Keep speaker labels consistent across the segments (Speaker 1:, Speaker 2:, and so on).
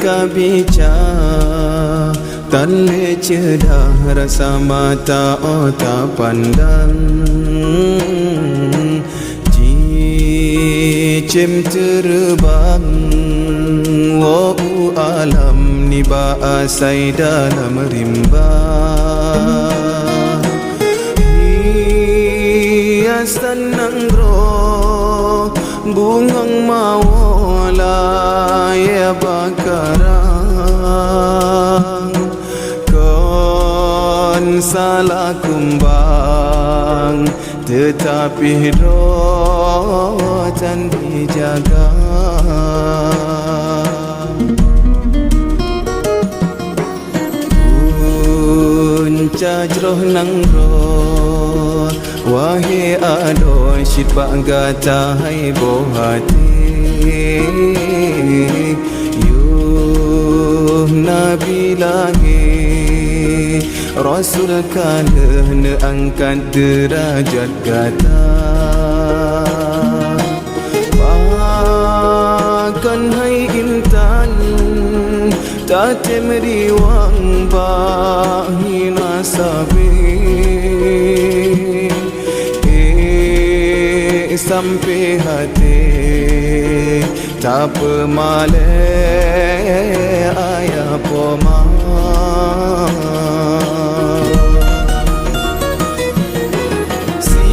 Speaker 1: kabica Tale cedah rasa mata otak pandang Cicim terbang Wow alam ni baasai dalam rimba Hiasan nanggro bungang mawala ya bakarang Kon salah kumbang tetapi rotan dijaga Cajroh nanggro Wahai adoy syit bangga hai bohati Yuh Nabi lagi Rasul kalah angkat derajat kata Bahkan hai intan Tatem riwang bahina sabi Sampai hati tak pemale ayah poma Si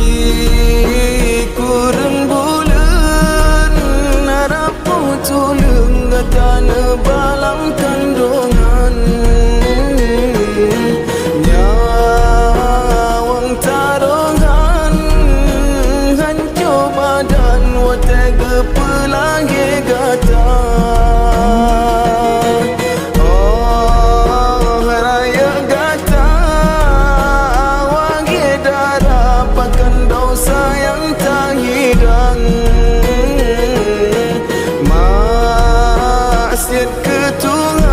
Speaker 1: kurang bulan narapu tulung gatana balang kandungan Nyawang tarongan hancur badan watega pelangi gata Oh raya gata wangi darah pakan dosa yang tak hidang Maksiat ketuhan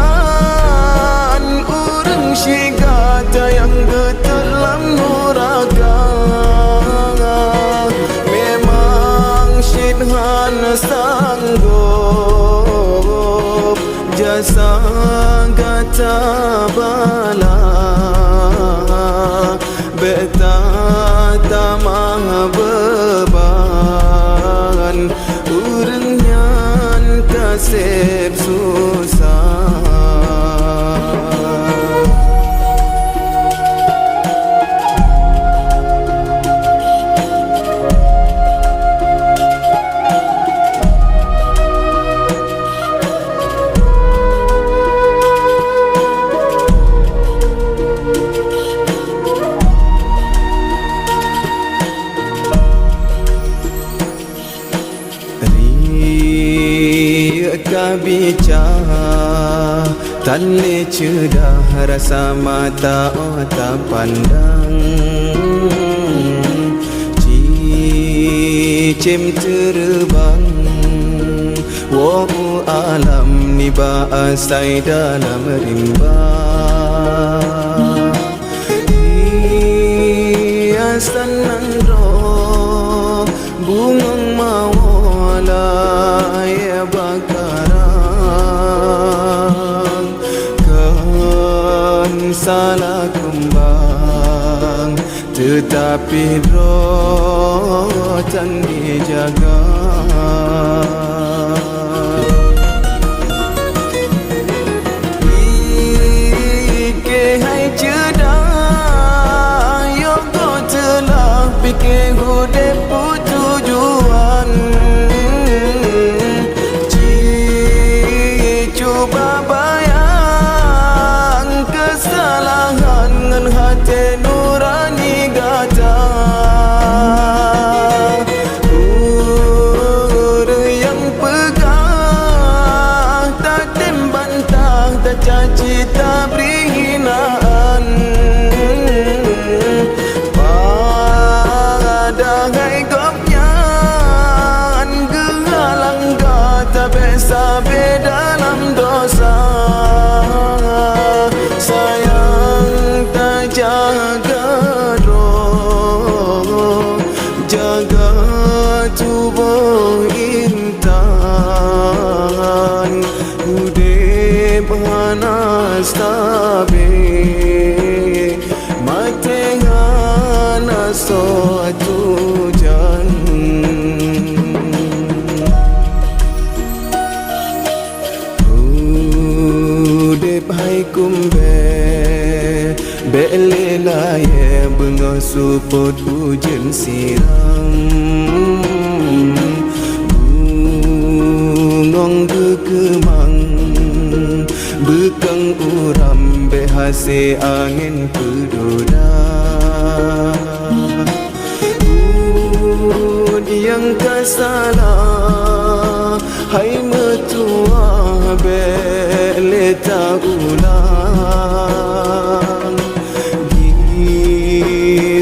Speaker 1: urang syigata yang getelam nuraga Memang syidhan sanggup jasa gata bala Beta tamah beban urang nyan kasih susah Kabica tale cedah rasa mata otak pandang Cicim terbang Wow alam ni baasai dalam rimba Hiasan nanggro bungang mawala ya bakarang Kan salah kumbang tetapi rotan dijaga Ike hai cedah Yoko telah fikir hudep tujuan Cuba bayang kesalahan ngan hati nurani gata sabe matengana suatu jan udep hai kumbe belela ye bunga suput hujan siram bungong kekemang bekang uram behase angin pedoda yang kasalah hai metua beleta ulang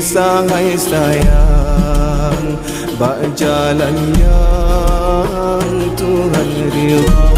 Speaker 1: sahai sayang bak jalan yang Tuhan ridha